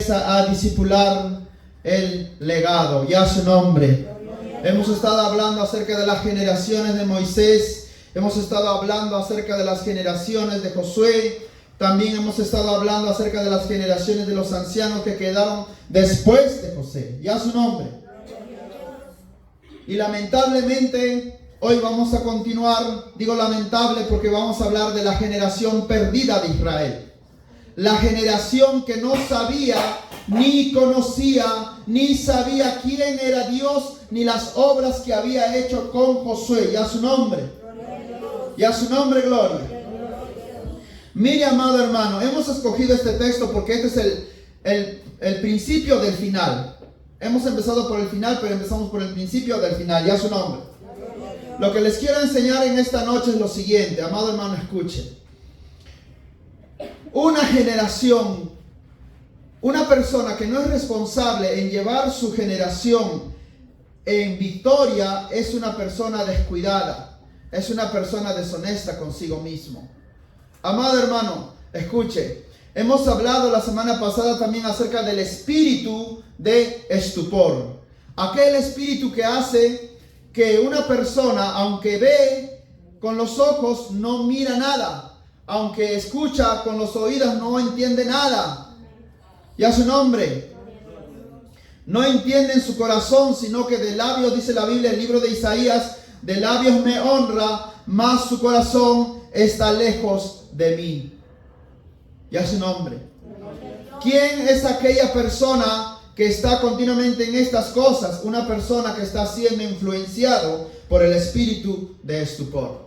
empieza a discipular el legado. Y a su nombre. Hemos estado hablando acerca de las generaciones de Moisés. Hemos estado hablando acerca de las generaciones de Josué. También hemos estado hablando acerca de las generaciones de los ancianos que quedaron después de José. Y a su nombre. Y lamentablemente, hoy vamos a continuar, digo lamentable porque vamos a hablar de la generación perdida de Israel. La generación que no sabía, ni conocía, ni sabía quién era Dios, ni las obras que había hecho con Josué. Y a su nombre. Y a su nombre, gloria. Mire, amado hermano, hemos escogido este texto porque este es el principio del final. Hemos empezado por el final, pero empezamos por el principio del final. Y a su nombre. Lo que les quiero enseñar en esta noche es lo siguiente. Amado hermano, escuche. Una generación, una persona que no es responsable en llevar su generación en victoria es una persona descuidada. Es una persona deshonesta consigo mismo. Amado hermano, escuche. Hemos hablado la semana pasada también acerca del espíritu de estupor. Aquel espíritu que hace que una persona, aunque ve con los ojos, no mira nada. Aunque escucha con los oídos, no entiende nada. Y a su nombre. No entiende en su corazón, sino que de labios, dice la Biblia, el libro de Isaías, de labios me honra, mas su corazón está lejos de mí. Y a su nombre. ¿Quién es aquella persona que está continuamente en estas cosas? Una persona que está siendo influenciado por el espíritu de estupor.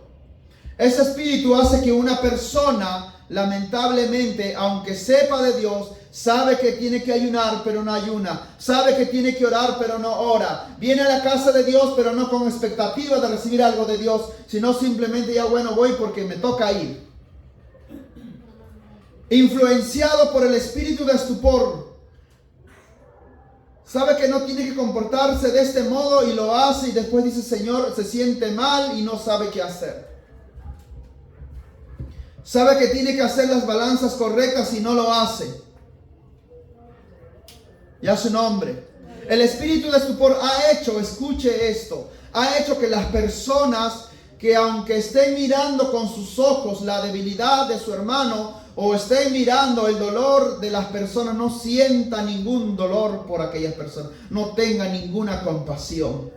Ese espíritu hace que una persona, lamentablemente, aunque sepa de Dios, sabe que tiene que ayunar, pero no ayuna. Sabe que tiene que orar, pero no ora. Viene a la casa de Dios, pero no con expectativa de recibir algo de Dios, sino simplemente ya bueno, voy porque me toca ir. Influenciado por el espíritu de estupor. Sabe que no tiene que comportarse de este modo y lo hace y después dice, Señor, se siente mal y no sabe qué hacer. Sabe que tiene que hacer las balanzas correctas y no lo hace. Y a su nombre. El espíritu de estupor ha hecho, escuche esto, ha hecho que las personas que aunque estén mirando con sus ojos la debilidad de su hermano o estén mirando el dolor de las personas, no sientan ningún dolor por aquellas personas, no tengan ninguna compasión.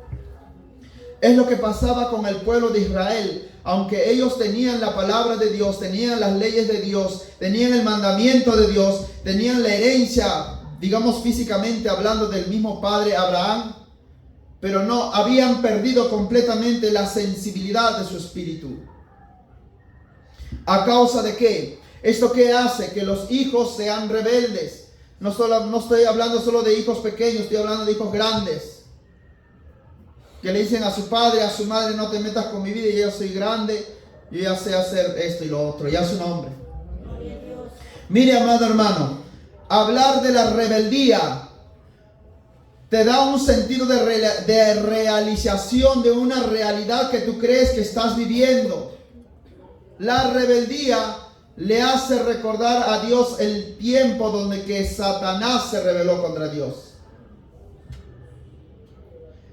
Es lo que pasaba con el pueblo de Israel. Aunque ellos tenían la palabra de Dios, tenían las leyes de Dios, tenían el mandamiento de Dios, tenían la herencia, digamos físicamente hablando, del mismo padre Abraham, pero no habían perdido completamente la sensibilidad de su espíritu. ¿A causa de qué? ¿Esto qué hace? Que los hijos sean rebeldes. No estoy hablando solo de hijos pequeños, estoy hablando de hijos grandes. Que le dicen a su padre, a su madre, no te metas con mi vida, y yo soy grande, yo ya sé hacer esto y lo otro, ya su nombre. Mire, amado hermano, hablar de la rebeldía te da un sentido de realización de una realidad que tú crees que estás viviendo. La rebeldía le hace recordar a Dios el tiempo donde que Satanás se rebeló contra Dios.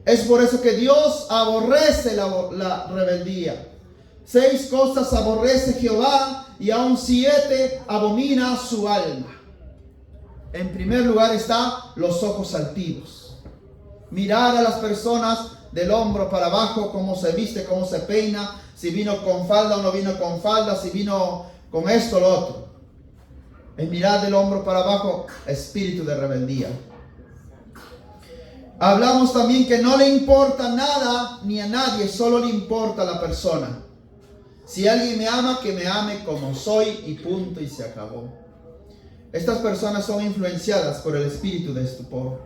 Es por eso que Dios aborrece la rebeldía. 6 cosas aborrece Jehová y aún 7 abomina su alma. En primer lugar está los ojos altivos. Mirar a las personas del hombro para abajo, cómo se viste, cómo se peina, si vino con falda o no vino con falda, si vino con esto o lo otro. Es mirar del hombro para abajo, espíritu de rebeldía. Hablamos también que no le importa nada ni a nadie, solo le importa a la persona. Si alguien me ama, que me ame como soy y punto y se acabó. Estas personas son influenciadas por el espíritu de estupor.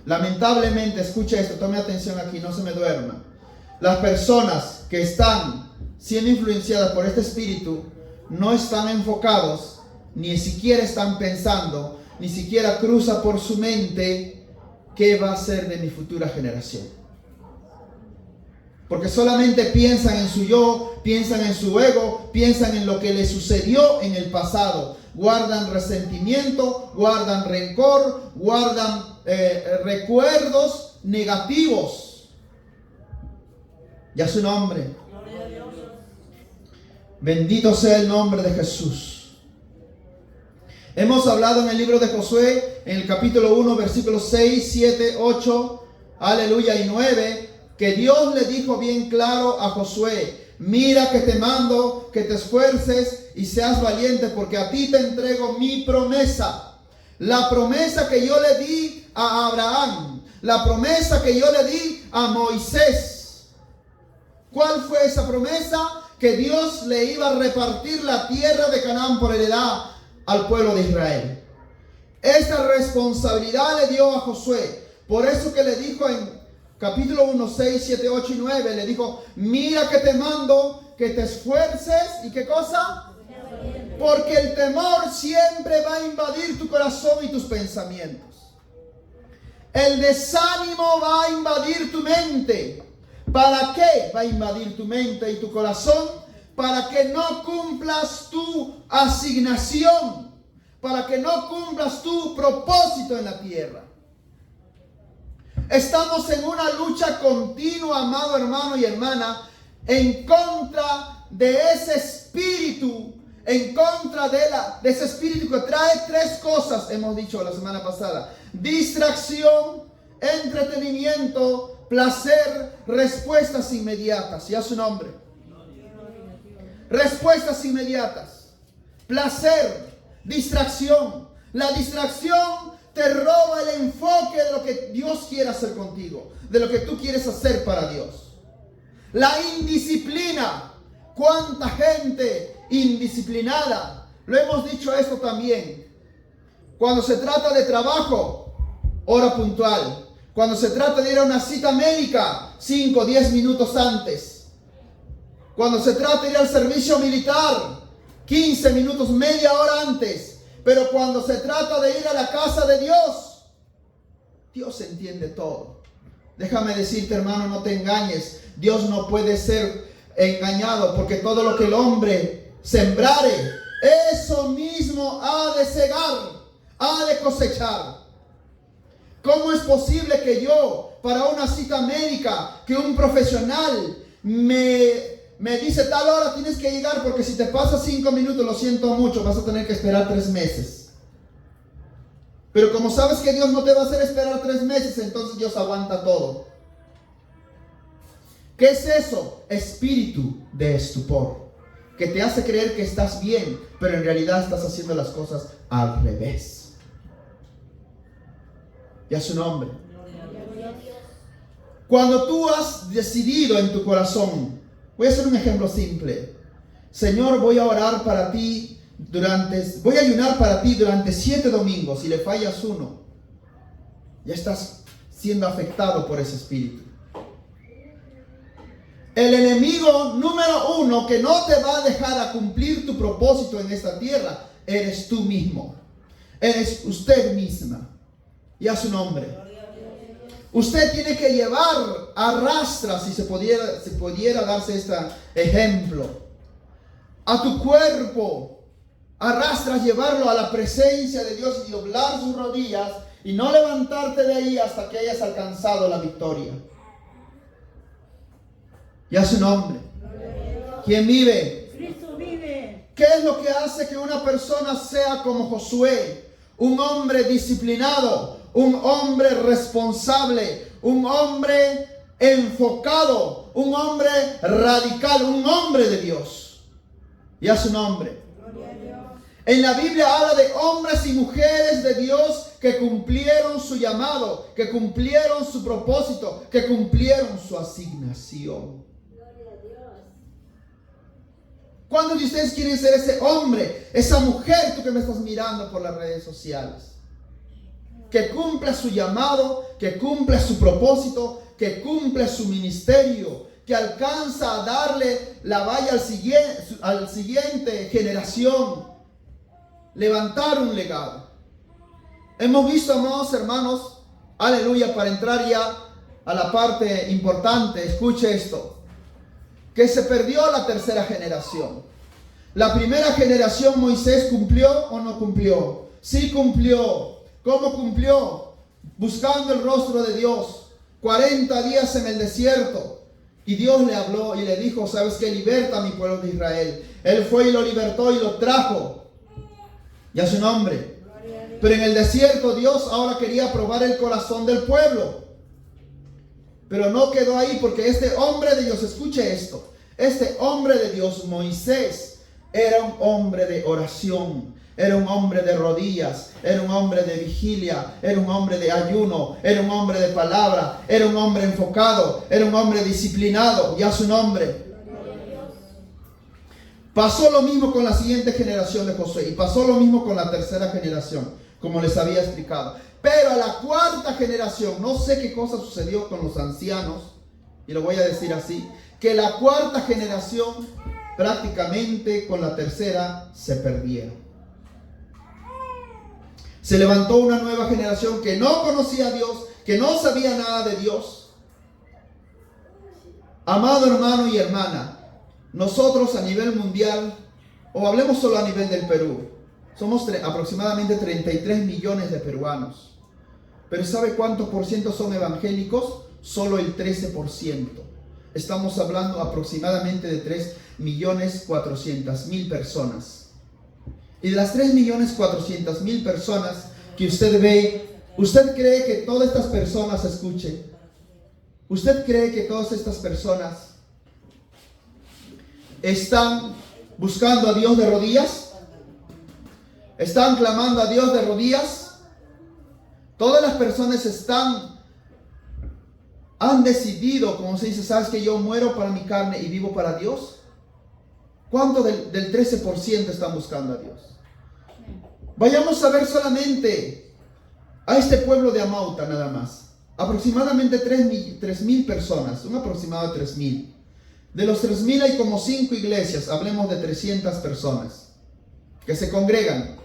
Lamentablemente, escuche esto, tome atención aquí, no se me duerma. Las personas que están siendo influenciadas por este espíritu no están enfocados, ni siquiera están pensando, ni siquiera cruza por su mente ¿qué va a ser de mi futura generación? Porque solamente piensan en su yo, piensan en su ego, piensan en lo que les sucedió en el pasado. Guardan resentimiento, guardan rencor, guardan recuerdos negativos. Ya su nombre. Bendito sea el nombre de Jesús. Hemos hablado en el libro de Josué, en el capítulo 1, versículos 6, 7, 8, aleluya, y 9, que Dios le dijo bien claro a Josué: mira que te mando que te esfuerces y seas valiente, porque a ti te entrego mi promesa. La promesa que yo le di a Abraham, la promesa que yo le di a Moisés. ¿Cuál fue esa promesa? Que Dios le iba a repartir la tierra de Canaán por heredad al pueblo de Israel. Esta responsabilidad le dio a Josué. Por eso que le dijo en capítulo 1, 6, 7, 8 y 9, le dijo: mira que te mando que te esfuerces. ¿Y qué cosa? Porque el temor siempre va a invadir tu corazón y tus pensamientos. El desánimo va a invadir tu mente. ¿Para qué va a invadir tu mente y tu corazón? Para que no cumplas tu asignación, para que no cumplas tu propósito en la tierra. Estamos en una lucha continua, amado hermano y hermana, en contra de ese espíritu, en contra de ese espíritu que trae tres cosas, hemos dicho la semana pasada: distracción, entretenimiento, placer, respuestas inmediatas. Ya su nombre. Respuestas inmediatas, placer, distracción. La distracción te roba el enfoque de lo que Dios quiere hacer contigo, de lo que tú quieres hacer para Dios. La indisciplina. ¿Cuánta gente indisciplinada? Lo hemos dicho esto también. Cuando se trata de trabajo, hora puntual. Cuando se trata de ir a una cita médica, 5 o 10 minutos antes. Cuando se trata de ir al servicio militar, 15 minutos, media hora antes. Pero cuando se trata de ir a la casa de Dios, Dios entiende todo. Déjame decirte, hermano, no te engañes. Dios no puede ser engañado, porque todo lo que el hombre sembrare, eso mismo ha de segar, ha de cosechar. ¿Cómo es posible que yo, para una cita médica, que un profesional me dice tal hora tienes que llegar, porque si te pasas 5 minutos, lo siento mucho, vas a tener que esperar 3 meses? Pero como sabes que Dios no te va a hacer esperar 3 meses, entonces Dios aguanta todo. ¿Qué es eso? Espíritu de estupor, que te hace creer que estás bien, pero en realidad estás haciendo las cosas al revés. Ya su nombre. Cuando tú has decidido en tu corazón, voy a hacer un ejemplo simple: Señor, voy a orar para ti voy a ayunar para ti durante 7 domingos. Si le fallas uno, ya estás siendo afectado por ese espíritu. El enemigo número 1 que no te va a dejar a cumplir tu propósito en esta tierra, eres tú mismo. Eres usted misma. Ya su nombre. Usted tiene que llevar, arrastra, si se pudiera darse este ejemplo, a tu cuerpo. Arrastras llevarlo a la presencia de Dios y doblar sus rodillas y no levantarte de ahí hasta que hayas alcanzado la victoria. Ya su nombre. ¿Quién vive? Cristo vive. ¿Qué es lo que hace que una persona sea como Josué? Un hombre disciplinado, un hombre responsable, un hombre enfocado, un hombre radical, un hombre de Dios. Ya su nombre. En la Biblia habla de hombres y mujeres de Dios que cumplieron su llamado, que cumplieron su propósito, que cumplieron su asignación. ¿Cuántos de ustedes quieren ser ese hombre, esa mujer, tú que me estás mirando por las redes sociales? Que cumpla su llamado, que cumpla su propósito, que cumpla su ministerio, que alcanza a darle la valla al siguiente generación. Levantar un legado. Hemos visto, amados hermanos, aleluya, para entrar ya a la parte importante. Escuche esto. Que se perdió la tercera generación. La primera generación, Moisés, ¿cumplió o no cumplió? Sí cumplió. ¿Cómo cumplió? Buscando el rostro de Dios. 40 días en el desierto. Y Dios le habló y le dijo, ¿sabes qué? Liberta a mi pueblo de Israel. Él fue y lo libertó y lo trajo. Y a su nombre. Pero en el desierto Dios ahora quería probar el corazón del pueblo. Pero no quedó ahí, porque este hombre de Dios, escuche esto. Este hombre de Dios, Moisés, era un hombre de oración. Era un hombre de rodillas, era un hombre de vigilia, era un hombre de ayuno, era un hombre de palabra, era un hombre enfocado, era un hombre disciplinado, y a su nombre. Pasó lo mismo con la siguiente generación de Josué, y pasó lo mismo con la tercera generación, como les había explicado. Pero a la cuarta generación, no sé qué cosa sucedió con los ancianos, y lo voy a decir así, que la cuarta generación prácticamente con la tercera se perdieron. Se levantó una nueva generación que no conocía a Dios, que no sabía nada de Dios. Amado hermano y hermana, nosotros a nivel mundial, o hablemos solo a nivel del Perú, somos aproximadamente 33 millones de peruanos. Pero ¿sabe cuántos por ciento son evangélicos? Solo el 13%. Estamos hablando aproximadamente de 3.400.000 personas. Y de las 3.400.000 personas que usted ve, ¿usted cree que todas estas personas, escuchen, usted cree que todas estas personas están buscando a Dios de rodillas? ¿Están clamando a Dios de rodillas? Todas las personas han decidido, como se dice, ¿sabes que yo muero para mi carne y vivo para Dios? ¿Cuánto del 13% están buscando a Dios? Vayamos a ver solamente a este pueblo de Amauta nada más. Aproximadamente 3.000 personas, un aproximado de 3.000. De los 3.000 hay como 5 iglesias, hablemos de 300 personas que se congregan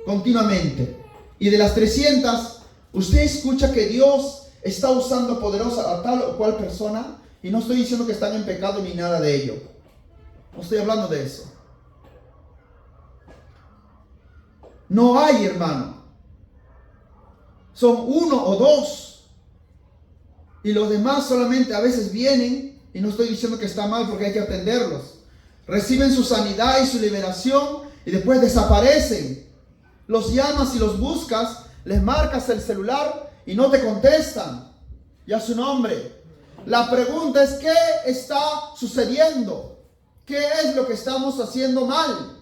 continuamente. Y de las 300, usted escucha que Dios está usando poderosa a tal o cual persona, y no estoy diciendo que están en pecado ni nada de ello. No estoy hablando de eso. No hay, hermano. Son 1 o 2. Y los demás solamente a veces vienen, y no estoy diciendo que está mal porque hay que atenderlos. Reciben su sanidad y su liberación y después desaparecen. Los llamas y los buscas, les marcas el celular y no te contestan. Y a su nombre. La pregunta es, ¿qué está sucediendo? ¿Qué es lo que estamos haciendo mal?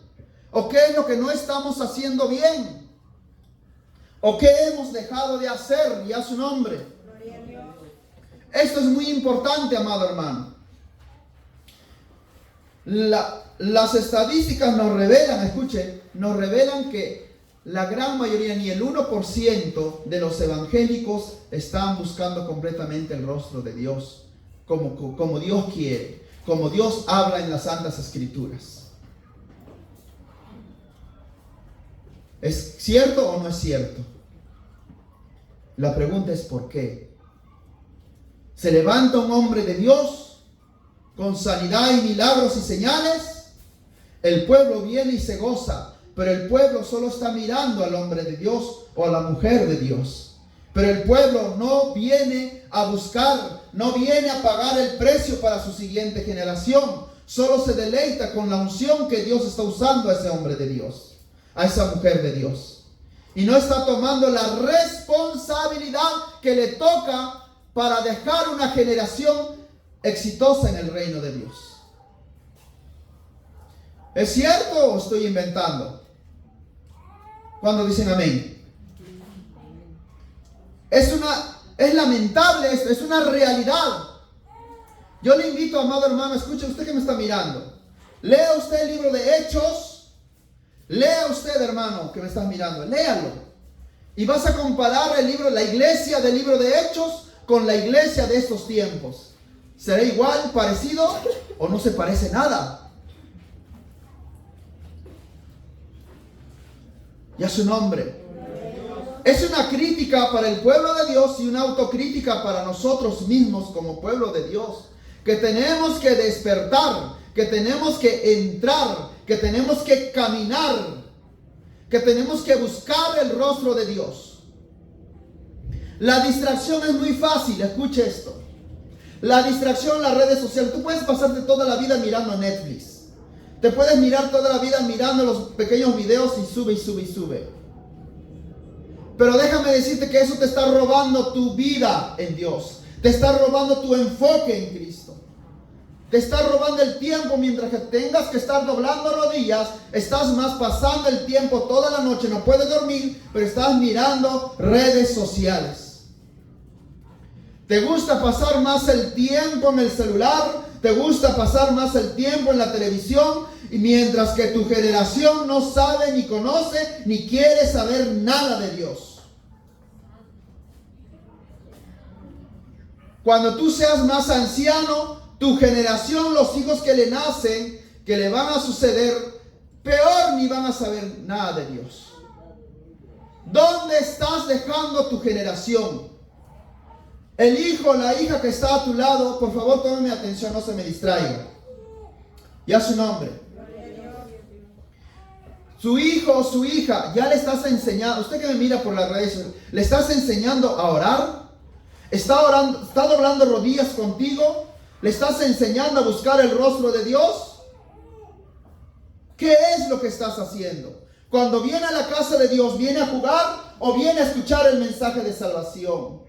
¿O qué es lo que no estamos haciendo bien? ¿O qué hemos dejado de hacer? Y a su nombre. Esto es muy importante, amado hermano. Las estadísticas nos revelan, escuche, nos revelan que la gran mayoría, ni el 1% de los evangélicos están buscando completamente el rostro de Dios, como Dios quiere, como Dios habla en las Santas Escrituras. ¿Es cierto o no es cierto? La pregunta es ¿por qué? Se levanta un hombre de Dios con sanidad y milagros y señales. El pueblo viene y se goza, pero el pueblo solo está mirando al hombre de Dios o a la mujer de Dios. Pero el pueblo no viene a buscar, no viene a pagar el precio para su siguiente generación. Solo se deleita con la unción que Dios está usando a ese hombre de Dios, a esa mujer de Dios. Y no está tomando la responsabilidad que le toca para dejar una generación exitosa en el reino de Dios. ¿Es cierto o estoy inventando? Cuando dicen amén. Es lamentable esto, es una realidad. Yo le invito, amado hermano, escuche usted que me está mirando. Lea usted el libro de Hechos. Lea usted, hermano, que me estás mirando. Léalo. Y vas a comparar la iglesia del libro de Hechos con la iglesia de estos tiempos. ¿Será igual, parecido o no se parece nada? Y a su nombre. Es una crítica para el pueblo de Dios y una autocrítica para nosotros mismos como pueblo de Dios. Que tenemos que despertar, que tenemos que entrar, que tenemos que caminar, que tenemos que buscar el rostro de Dios. La distracción es muy fácil, escuche esto. La distracción en las redes sociales, tú puedes pasarte toda la vida mirando Netflix. Te puedes mirar toda la vida mirando los pequeños videos y sube y sube y sube. Pero déjame decirte que eso te está robando tu vida en Dios. Te está robando tu enfoque en Cristo. Te está robando el tiempo mientras que tengas que estar doblando rodillas. Estás más pasando el tiempo toda la noche. No puedes dormir, pero estás mirando redes sociales. ¿Te gusta pasar más el tiempo en el celular? ¿Te gusta pasar más el tiempo en la televisión? Y mientras que tu generación no sabe, ni conoce, ni quiere saber nada de Dios. Cuando tú seas más anciano, tu generación, los hijos que le nacen, que le van a suceder, peor ni van a saber nada de Dios. ¿Dónde estás dejando tu generación? El hijo, la hija que está a tu lado, por favor, tómeme atención, no se me distraiga. Ya su nombre. Su hijo o su hija, ya le estás enseñando, usted que me mira por las redes, ¿le estás enseñando a orar? ¿Está orando, está doblando rodillas contigo? ¿Le estás enseñando a buscar el rostro de Dios? ¿Qué es lo que estás haciendo? Cuando viene a la casa de Dios, ¿viene a jugar o viene a escuchar el mensaje de salvación?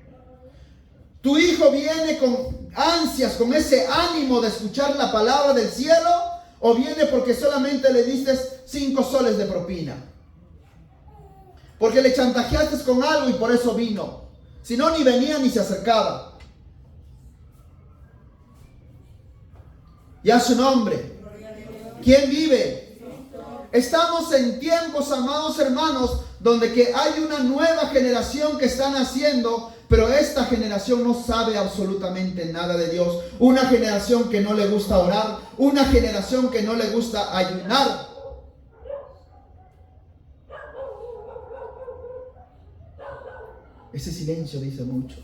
Tu hijo viene con ansias, con ese ánimo de escuchar la palabra del cielo, o viene porque solamente le diste 5 soles de propina. Porque le chantajeaste con algo y por eso vino. Si no, ni venía ni se acercaba. Ya su nombre. ¿Quién vive? Estamos en tiempos, amados hermanos, donde que hay una nueva generación que está naciendo. Pero esta generación no sabe absolutamente nada de Dios. Una generación que no le gusta orar. Una generación que no le gusta ayunar. Ese silencio dice mucho.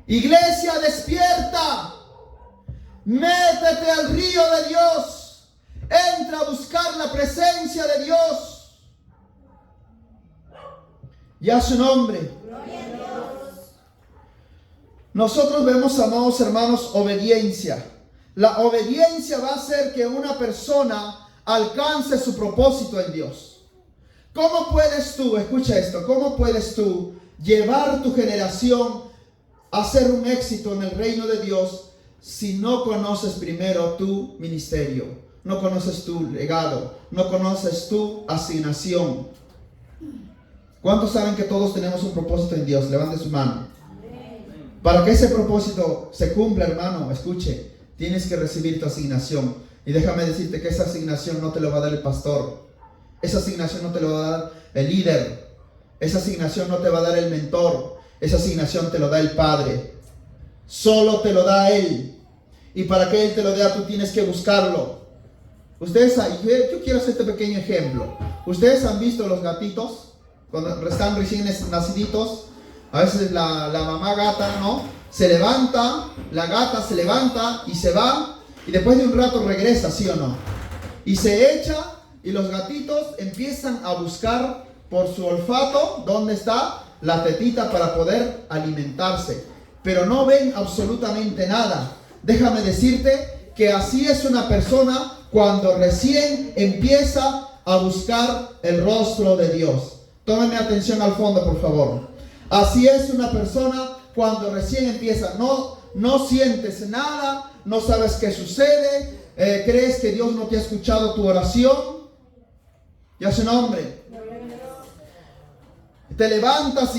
Iglesia, despierta. Métete al río de Dios. Entra a buscar la presencia de Dios. Ya su nombre. Nosotros vemos, amados hermanos, obediencia. La obediencia va a hacer que una persona alcance su propósito en Dios. ¿Cómo puedes tú, escucha esto, cómo puedes tú llevar tu generación a ser un éxito en el reino de Dios si no conoces primero tu ministerio? No conoces tu legado, no conoces tu asignación. ¿Cuántos saben que todos tenemos un propósito en Dios? Levante su mano. Para que ese propósito se cumpla, hermano, escuche, tienes que recibir tu asignación. Y déjame decirte que esa asignación no te lo va a dar el pastor. Esa asignación no te lo va a dar el líder. Esa asignación no te va a dar el mentor. Esa asignación te lo da el Padre. Solo te lo da Él. Y para que Él te lo dé, tú tienes que buscarlo. Ustedes, yo quiero hacer este pequeño ejemplo. Ustedes han visto los gatitos cuando están recién naciditos. A veces la mamá gata, ¿no? Se levanta, la gata se levanta y se va. Y después de un rato regresa, ¿sí o no? Y se echa y los gatitos empiezan a buscar por su olfato dónde está la tetita para poder alimentarse. Pero no ven absolutamente nada. Déjame decirte que así es una persona cuando recién empieza a buscar el rostro de Dios. Tómenme atención al fondo, por favor. Así es una persona cuando recién empieza. No sientes nada, no sabes qué sucede, crees que Dios no te ha escuchado tu oración. Ya su nombre. Te levantas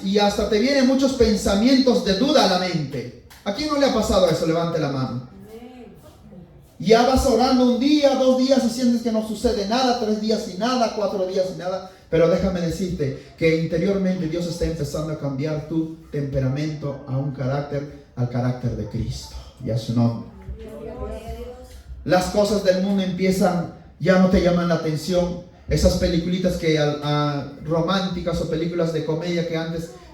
y hasta te vienen muchos pensamientos de duda a la mente. ¿A quién no le ha pasado eso? Levante la mano. Ya vas orando un día, 2 días y sientes que no sucede nada, 3 días sin nada, 4 días sin nada. Pero déjame decirte que interiormente Dios está empezando a cambiar tu temperamento a un carácter, al carácter de Cristo. Y a su nombre. Las cosas del mundo empiezan, ya no te llaman la atención. Esas peliculitas románticas o películas de comedia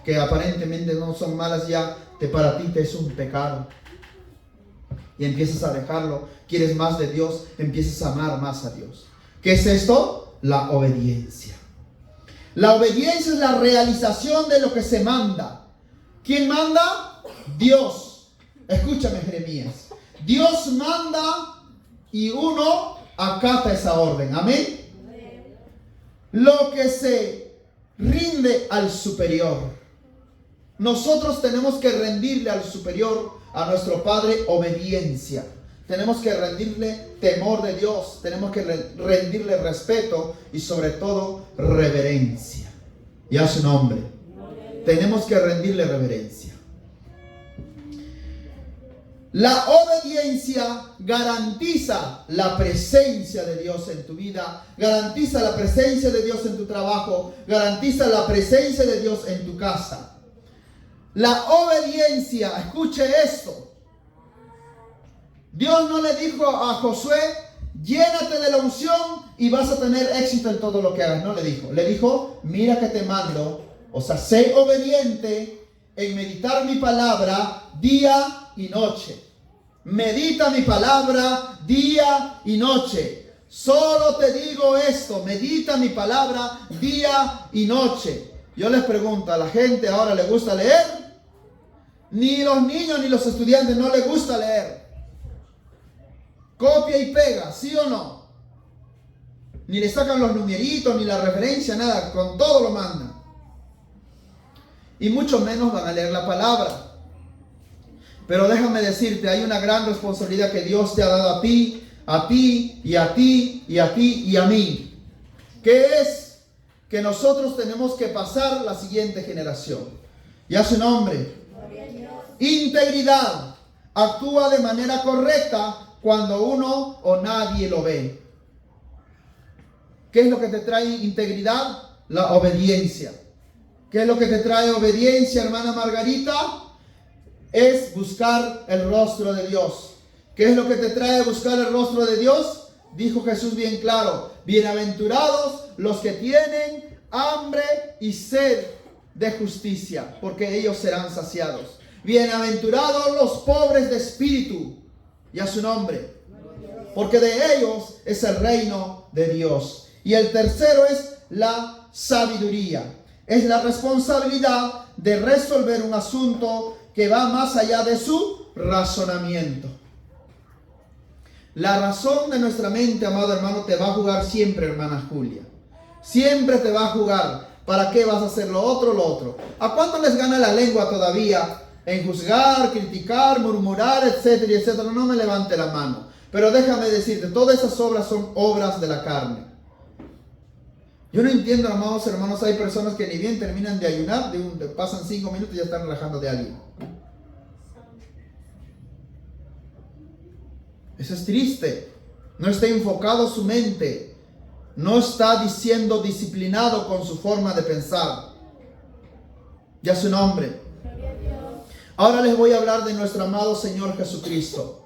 que aparentemente no son malas, ya para ti te es un pecado. Y empiezas a dejarlo. Quieres más de Dios, empiezas a amar más a Dios. ¿Qué es esto? La obediencia. La obediencia es la realización de lo que se manda. ¿Quién manda? Dios. Escúchame, Jeremías. Dios manda y uno acata esa orden. Amén. Lo que se rinde al superior. Nosotros tenemos que rendirle al superior, a nuestro Padre, obediencia. Tenemos que rendirle temor de Dios. Tenemos que rendirle respeto y sobre todo reverencia. Y a su nombre. Tenemos que rendirle reverencia. La obediencia garantiza la presencia de Dios en tu vida, garantiza la presencia de Dios en tu trabajo, garantiza la presencia de Dios en tu casa. La obediencia, escuche esto. Dios no le dijo a Josué, llénate de la unción y vas a tener éxito en todo lo que hagas. No le dijo. Le dijo, mira que te mando, o sea, sé obediente en meditar mi palabra día y noche. Medita mi palabra día y noche. Solo te digo esto, medita mi palabra día y noche. Yo les pregunto, ¿a la gente ahora le gusta leer? Ni los niños ni los estudiantes no les gusta leer. Copia y pega, ¿sí o no? Ni le sacan los numeritos, ni la referencia, nada, con todo lo mandan. Y mucho menos van a leer la palabra. Pero déjame decirte, hay una gran responsabilidad que Dios te ha dado a ti, a ti, y a ti, y a ti, y a mí. Que es que nosotros tenemos que pasar la siguiente generación. Y a su nombre. Integridad. Actúa de manera correcta cuando uno o nadie lo ve. ¿Qué es lo que te trae integridad? La obediencia. ¿Qué es lo que te trae obediencia, hermana Margarita? Es buscar el rostro de Dios. ¿Qué es lo que te trae buscar el rostro de Dios? Dijo Jesús bien claro, bienaventurados los que tienen hambre y sed de justicia, porque ellos serán saciados. Bienaventurados los pobres de espíritu, y a su nombre, porque de ellos es el reino de Dios. Y el tercero es la sabiduría. Es la responsabilidad de resolver un asunto que va más allá de su razonamiento. La razón de nuestra mente, amado hermano, te va a jugar siempre, hermana Julia. Siempre te va a jugar. ¿Para qué vas a hacer lo otro, lo otro? ¿A cuánto les gana la lengua todavía en juzgar, criticar, murmurar, etcétera, etcétera? No me levante la mano. Pero déjame decirte, todas esas obras son obras de la carne. Yo no entiendo, amados hermanos, hay personas que ni bien terminan de ayunar, pasan 5 minutos y ya están relajando de alguien. Eso es triste. No está enfocado su mente. No está siendo disciplinado con su forma de pensar. Ya su nombre. Ahora les voy a hablar de nuestro amado Señor Jesucristo.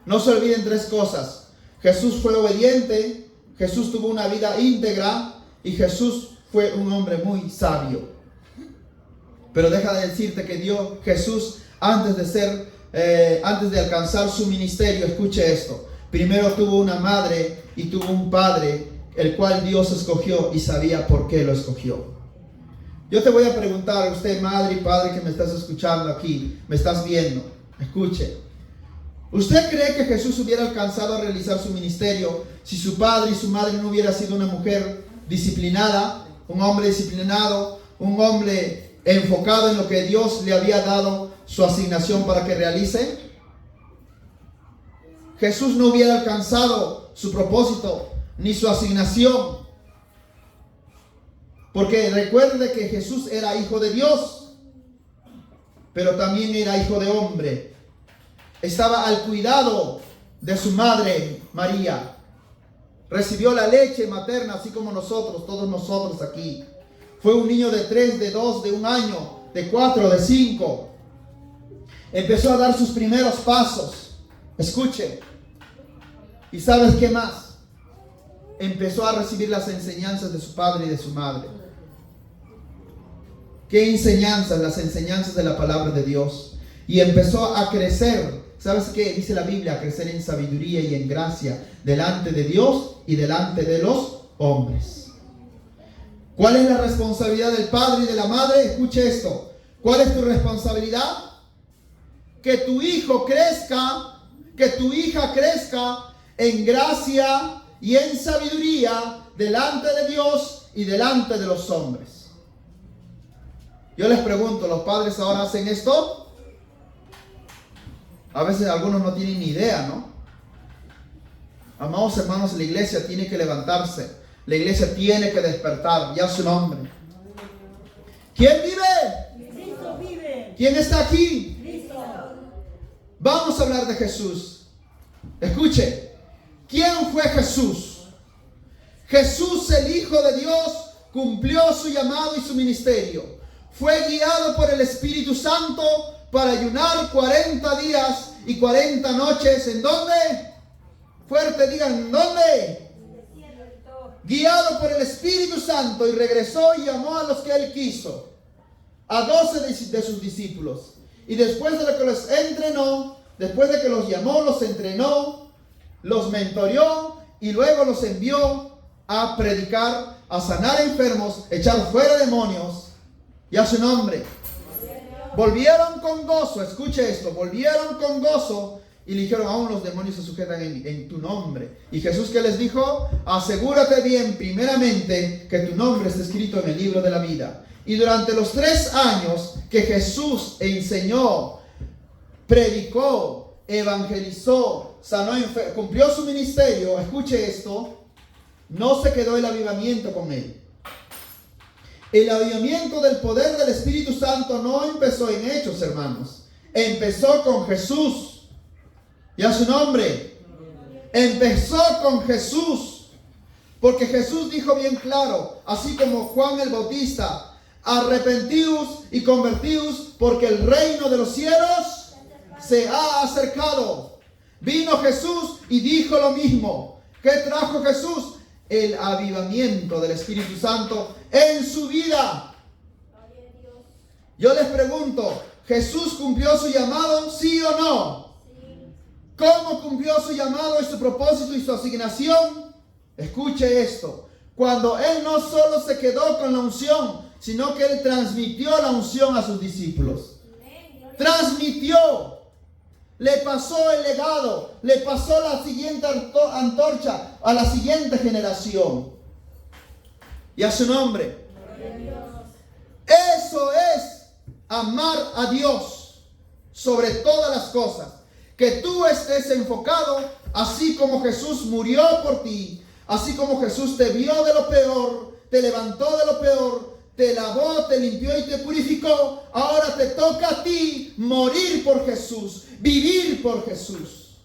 No se olviden 3 cosas. Jesús fue obediente, Jesús tuvo una vida íntegra y Jesús fue un hombre muy sabio. Pero deja de decirte que Jesús, antes de alcanzar su ministerio, escuche esto. Primero tuvo una madre y tuvo un padre, el cual Dios escogió y sabía por qué lo escogió. Yo te voy a preguntar a usted, madre y padre que me estás escuchando aquí, me estás viendo, escuche. ¿Usted cree que Jesús hubiera alcanzado a realizar su ministerio si su padre y su madre no hubiera sido una mujer disciplinada, un hombre disciplinado, un hombre enfocado en lo que Dios le había dado su asignación para que realice? Jesús no hubiera alcanzado su propósito ni su asignación. Porque recuerde que Jesús era hijo de Dios, pero también era hijo de hombre. Estaba al cuidado de su madre María. Recibió la leche materna, así como nosotros, todos nosotros aquí. Fue un niño de 3, de 2, de 1 año, de 4, de 5. Empezó a dar sus primeros pasos. Escuche. ¿Y sabes qué más? empezó a recibir las enseñanzas de su padre y de su madre. ¿Qué enseñanzas? Las enseñanzas de la palabra de Dios. Y empezó a crecer. ¿Sabes qué dice la Biblia? A crecer en sabiduría y en gracia delante de Dios y delante de los hombres. ¿Cuál es la responsabilidad del padre y de la madre? Escuche esto. ¿Cuál es tu responsabilidad? Que tu hijo crezca, que tu hija crezca en gracia y en sabiduría delante de Dios y delante de los hombres. Yo les pregunto, ¿los padres ahora hacen esto? A veces algunos no tienen ni idea, ¿no? Amados hermanos, la iglesia tiene que levantarse. La iglesia tiene que despertar. Ya su nombre. ¿Quién vive? Cristo vive. ¿Quién está aquí? Cristo. Vamos a hablar de Jesús. Escuche. ¿Quién fue Jesús? Jesús, el Hijo de Dios, cumplió su llamado y su ministerio. Fue guiado por el Espíritu Santo para ayunar 40 días y 40 noches. ¿En dónde? Fuerte, digan, ¿en dónde? Guiado por el Espíritu Santo, y regresó y llamó a los que él quiso, a 12 de sus discípulos. Y después de que los entrenó, después de que los llamó, los entrenó, los mentoreó y luego los envió a predicar, a sanar enfermos, echar fuera demonios. Y a su nombre. Volvieron con gozo, escuche esto, volvieron con gozo y le dijeron, aún los demonios se sujetan en tu nombre. Y Jesús, ¿qué les dijo? Asegúrate bien primeramente que tu nombre esté escrito en el libro de la vida. Y durante los 3 años que Jesús enseñó, predicó, evangelizó, sanó, cumplió su ministerio, escuche esto, no se quedó el avivamiento con él. El avivamiento del poder del Espíritu Santo no empezó en hechos, hermanos. Empezó con Jesús. Y a su nombre. Empezó con Jesús. Porque Jesús dijo bien claro, así como Juan el Bautista, arrepentíos y convertíos porque el reino de los cielos se ha acercado. Vino Jesús y dijo lo mismo. ¿Qué trajo Jesús? El avivamiento del Espíritu Santo en su vida. Yo les pregunto, ¿Jesús cumplió su llamado? ¿Sí o no? ¿Cómo cumplió su llamado y su propósito y su asignación? Escuche esto. Cuando Él no solo se quedó con la unción, sino que Él transmitió la unción a sus discípulos. Transmitió. Le pasó el legado, le pasó la siguiente antorcha a la siguiente generación. Y a su nombre. Eso es amar a Dios sobre todas las cosas. Que tú estés enfocado, así como Jesús murió por ti, así como Jesús te vio de lo peor, te levantó de lo peor, te lavó, te limpió y te purificó. Ahora te toca a ti morir por Jesús, vivir por Jesús.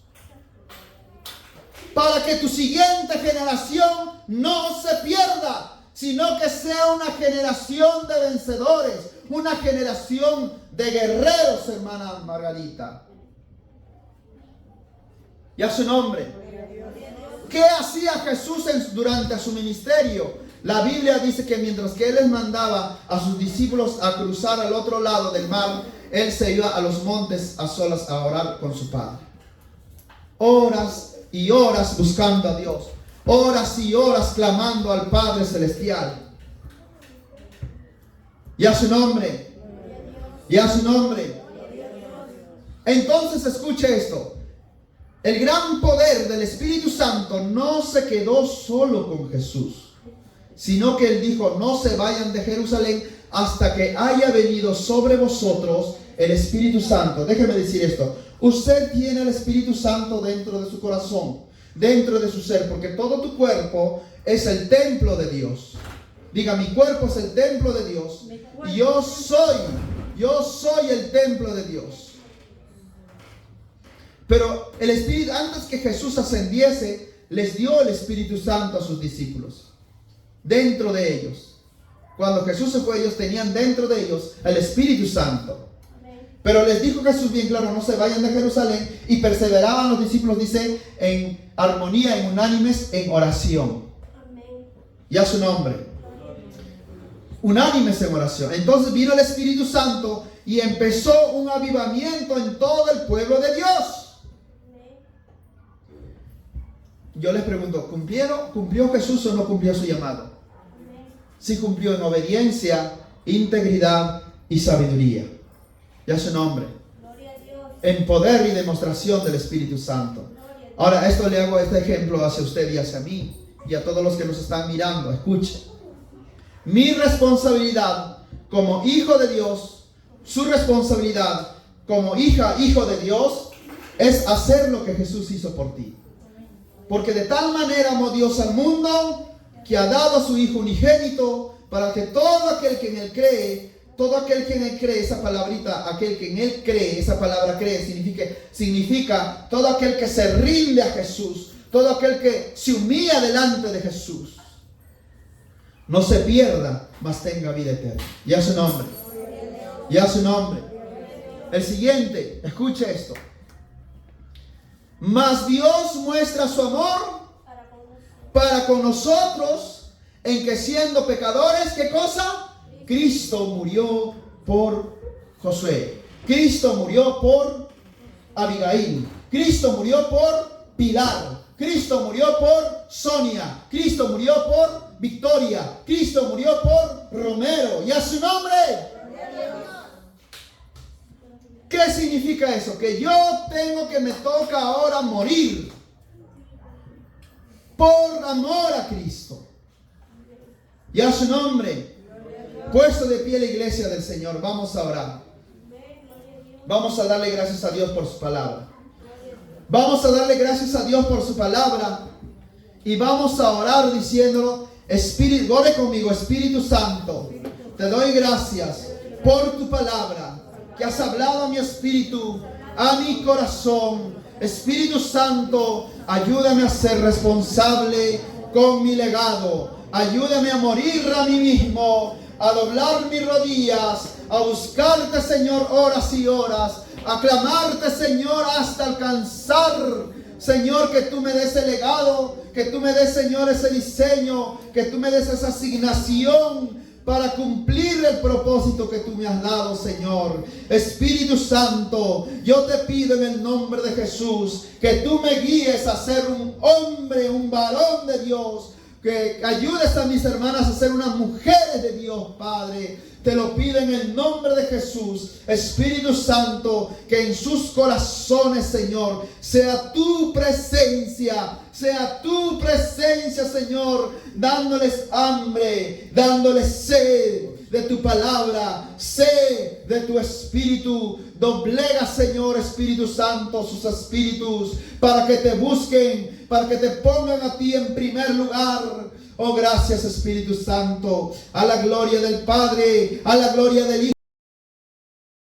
Para que tu siguiente generación no se pierda, sino que sea una generación de vencedores, una generación de guerreros, hermana Margarita. Y a su nombre. ¿Qué hacía Jesús durante su ministerio? La Biblia dice que mientras que Él les mandaba a sus discípulos a cruzar al otro lado del mar, Él se iba a los montes a solas a orar con su Padre. Horas y horas buscando a Dios. Horas y horas clamando al Padre Celestial. Y a su nombre. Y a su nombre. Entonces escuche esto. El gran poder del Espíritu Santo no se quedó solo con Jesús, sino que Él dijo, no se vayan de Jerusalén hasta que haya venido sobre vosotros el Espíritu Santo. Déjeme decir esto. Usted tiene el Espíritu Santo dentro de su corazón, dentro de su ser, porque todo tu cuerpo es el templo de Dios. Diga, mi cuerpo es el templo de Dios. Y yo soy el templo de Dios. Pero el Espíritu, antes que Jesús ascendiese, les dio el Espíritu Santo a sus discípulos. Dentro de ellos. Cuando Jesús se fue, ellos tenían dentro de ellos el Espíritu Santo. Pero les dijo Jesús bien claro, no se vayan de Jerusalén. Y perseveraban los discípulos, dice, en armonía, en unánimes, en oración. Y a su nombre. Unánimes en oración. Entonces vino el Espíritu Santo y empezó un avivamiento en todo el pueblo de Dios. Yo les pregunto, ¿cumplió Jesús o no cumplió su llamado? Sí cumplió en obediencia, integridad y sabiduría. Y a su nombre. En poder y demostración del Espíritu Santo. Ahora, esto le hago este ejemplo hacia usted y hacia mí y a todos los que nos están mirando. Escuche. Mi responsabilidad como hijo de Dios, su responsabilidad como hijo de Dios, es hacer lo que Jesús hizo por ti. Porque de tal manera amó Dios al mundo que ha dado a su Hijo unigénito para que todo aquel que en Él cree, esa palabrita, aquel que en Él cree, esa palabra cree, significa todo aquel que se rinde a Jesús, todo aquel que se humilla delante de Jesús, no se pierda, mas tenga vida eterna. Y a su nombre. Y a su nombre. El siguiente, escuche esto. Mas Dios muestra su amor para con nosotros en que siendo pecadores, ¿qué cosa? Cristo murió por Josué. Cristo murió por Abigail. Cristo murió por Pilar. Cristo murió por Sonia. Cristo murió por Victoria. Cristo murió por Romero. Y a su nombre. ¿Qué significa eso? Que yo me toca ahora morir por amor a Cristo. Y a su nombre. Puesto de pie la iglesia del Señor, vamos a orar. Vamos a darle gracias a Dios por su palabra. Vamos a darle gracias a Dios por su palabra. Y vamos a orar diciéndolo. Ore conmigo, Espíritu Santo. Te doy gracias por tu palabra que has hablado a mi espíritu, a mi corazón. Espíritu Santo, ayúdame a ser responsable con mi legado. Ayúdame a morir a mí mismo, a doblar mis rodillas, a buscarte, Señor, horas y horas, a clamarte, Señor, hasta alcanzar, Señor, que tú me des el legado, que tú me des, Señor, ese diseño, que tú me des esa asignación para cumplir el propósito que tú me has dado, Señor. Espíritu Santo, yo te pido en el nombre de Jesús que tú me guíes a ser un hombre, un varón de Dios, que ayudes a mis hermanas a ser unas mujeres de Dios, Padre. Te lo pido en el nombre de Jesús. Espíritu Santo, que en sus corazones, Señor, sea tu presencia, Señor, dándoles hambre, dándoles sed de tu palabra, sed de tu espíritu. Doblega, Señor, Espíritu Santo, sus espíritus para que te busquen, para que te pongan a ti en primer lugar. Oh, gracias, Espíritu Santo, a la gloria del Padre, a la gloria del Hijo.